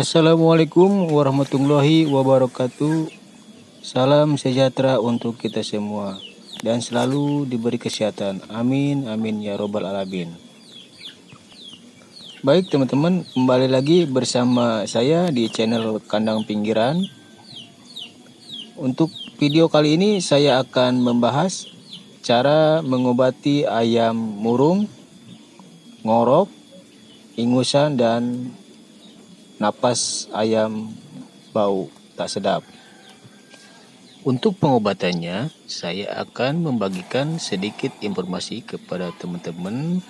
Assalamualaikum warahmatullahi wabarakatuh. Salam sejahtera untuk kita semua dan selalu diberi kesehatan. Amin, amin ya robbal alamin. Baik teman-teman, kembali lagi bersama saya di channel Kandang Pinggiran. Untuk video kali ini saya akan membahas cara mengobati ayam murung, ngorok, ingusan, dan napas ayam bau tak sedap. Untuk pengobatannya, saya akan membagikan sedikit informasi kepada teman-teman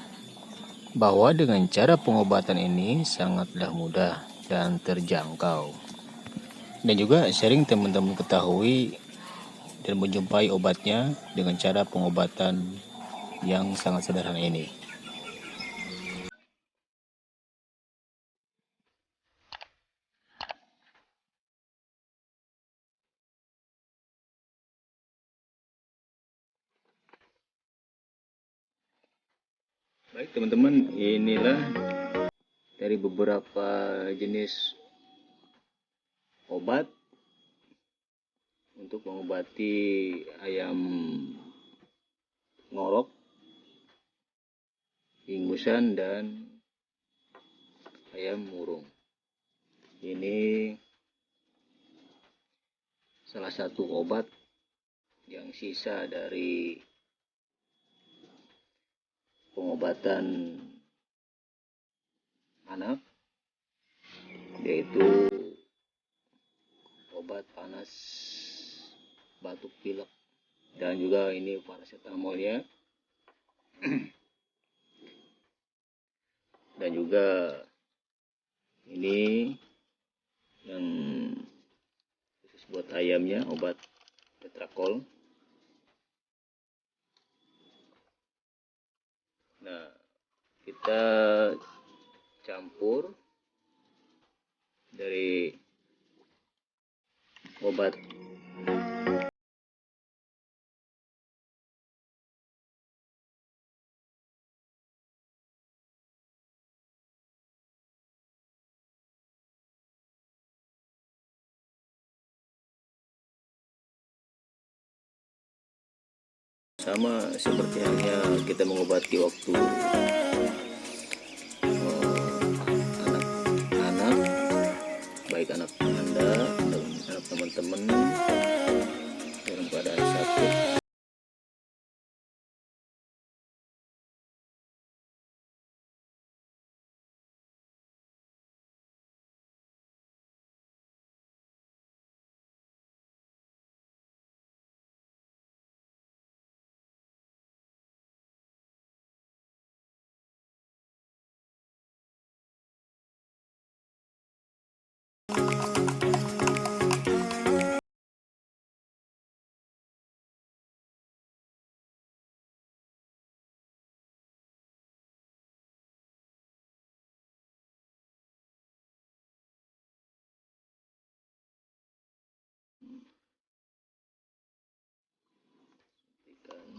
bahwa dengan cara pengobatan ini sangatlah mudah dan terjangkau. Dan juga sering teman-teman ketahui dan menjumpai obatnya dengan cara pengobatan yang sangat sederhana ini. Baik teman-teman, inilah dari beberapa jenis obat untuk mengobati ayam ngorok, ingusan, dan ayam murung. Ini salah satu obat yang sisa dari pengobatan anak, yaitu obat panas batuk pilek, dan juga ini paracetamolnya. Dan juga ini yang khusus buat ayamnya, obat tetrakol. Nah, kita campur dari obat sama seperti halnya kita mengobati waktu anak-anak, baik anak Anda dan anak teman-teman dalam keadaan sakit.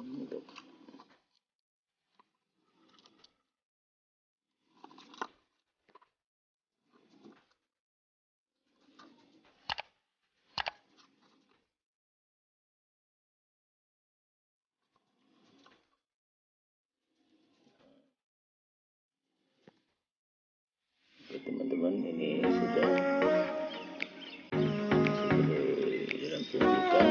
Untuk teman-teman, ini sudah dalam pembukaan.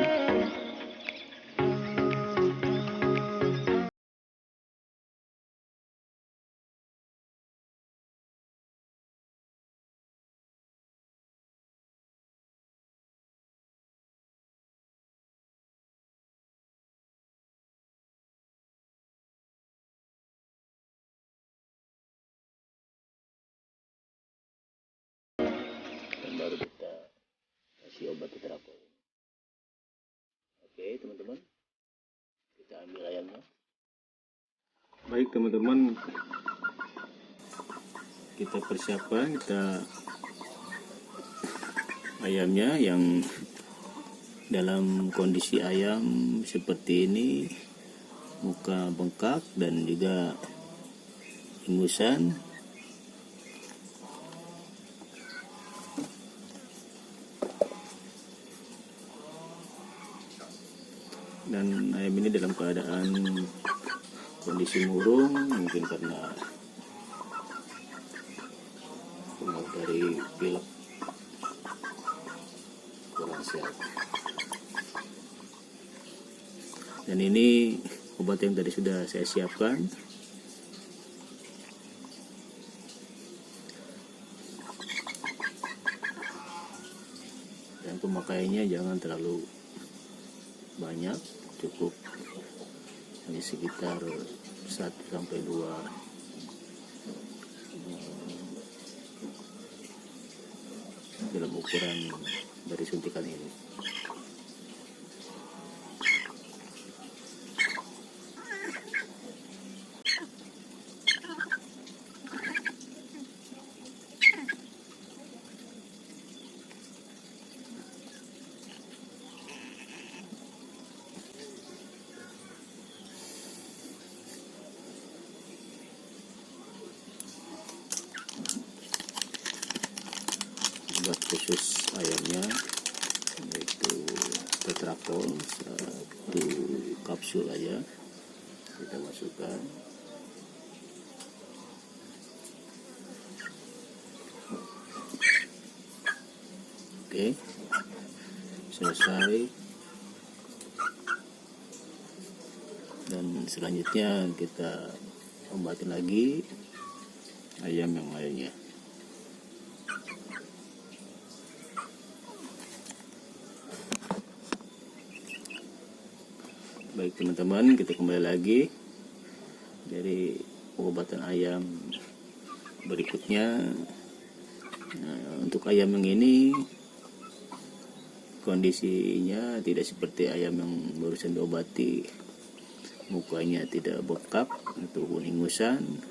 Dan baru kita kasih obat tetrakol. Oke teman-teman, kita ambil ayamnya. Baik teman-teman, kita persiapkan ayamnya yang dalam kondisi ayam seperti ini, muka bengkak dan juga ingusan. Dan ayam ini dalam keadaan kondisi murung, mungkin karena pengaruh dari pilek kurang sehat. Dan ini obat yang tadi sudah saya siapkan. Dan pemakaiannya jangan terlalu banyak, cukup hanya sekitar 1-2 dalam ukuran dari suntikan ini. Buat khusus ayamnya, yaitu tetrapol 1 kapsul aja kita masukkan. Oke, selesai. Dan selanjutnya kita obatin lagi ayam yang lainnya. Baik teman-teman, kita kembali lagi dari pengobatan ayam berikutnya. Nah, untuk ayam yang ini kondisinya tidak seperti ayam yang barusan diobati, mukanya tidak bengkak ataupun ingusan,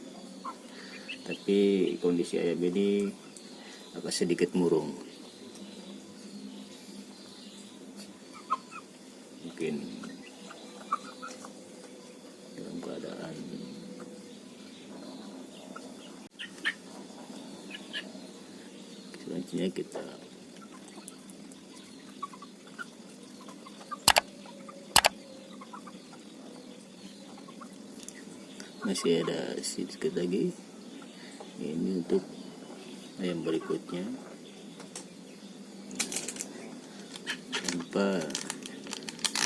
tapi kondisi ayam ini agak sedikit murung. Mungkin dalam keadaan selanjutnya kita masih ada sedikit lagi. Ini untuk ayam berikutnya, tanpa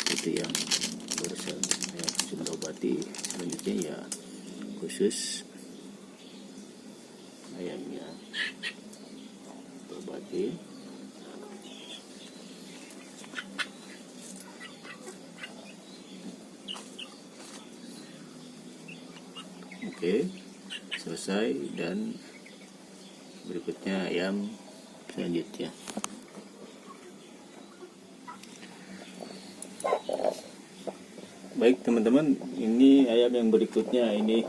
seperti yang barusan yang sudah obati. Selanjutnya ya khusus ayamnya obati. Oke, selesai. Dan berikutnya ayam selanjutnya. Baik teman-teman, ini ayam yang berikutnya. Ini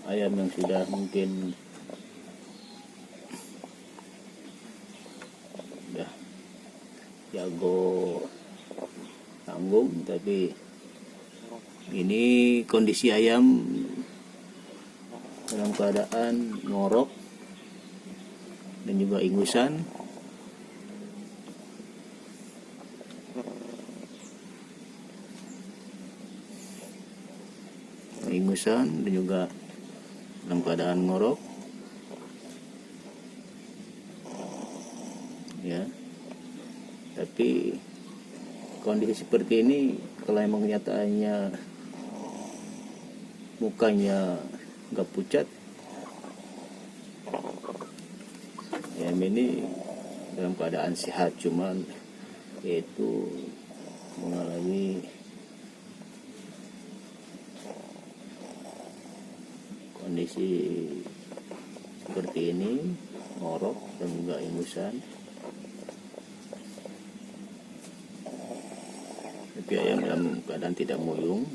ayam yang sudah mungkin udah jago tanggung, tapi ini kondisi ayam dalam keadaan ngorok dan juga ingusan. Ingusan dan juga dalam keadaan ngorok, ya. Tapi kondisi seperti ini, kalau emang kenyataannya mukanya nggak pucat, ayam ini dalam keadaan sehat, cuman yaitu mengalami kondisi seperti ini, ngorok dan juga ingusan. Tapi ayam dalam keadaan tidak murung.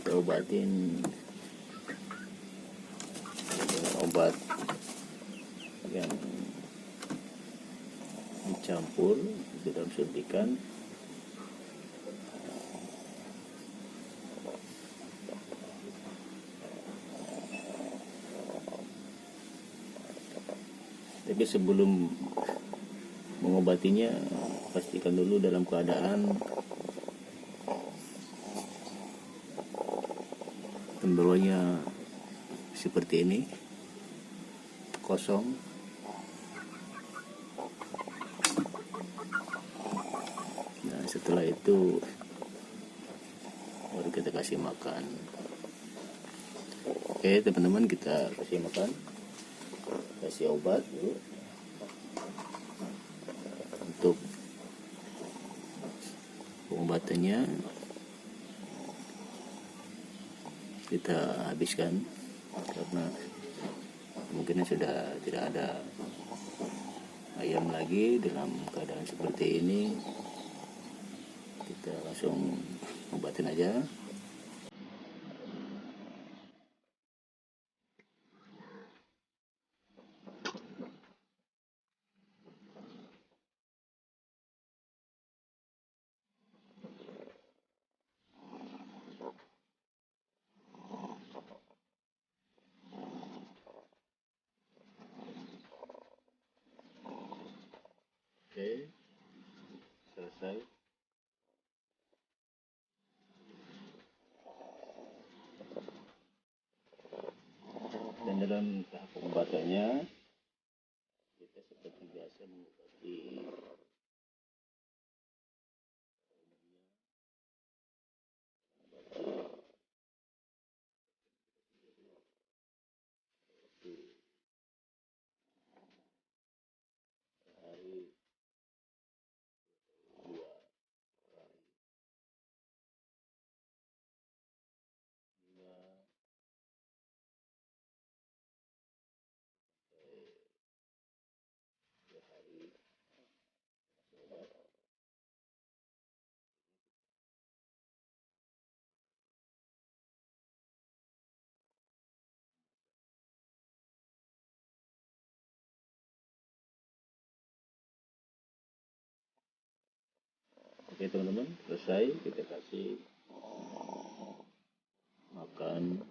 Kita obatin dengan obat yang dicampur di dalam suntikan. Tapi sebelum mengobatinya, pastikan dulu dalam keadaan tenggorokannya seperti ini, kosong. Nah, setelah itu baru kita kasih makan. Oke teman-teman, kita kasih makan, kasih obat dulu. Untuk pengobatannya kita habiskan karena mungkin sudah tidak ada ayam lagi dalam keadaan seperti ini. Kita langsung obatin aja. Oke, selesai. Dan dalam tahap pengobatannya kita seperti biasa mengobati hari 2 hari. Oke teman-teman, selesai. Kita kasih makan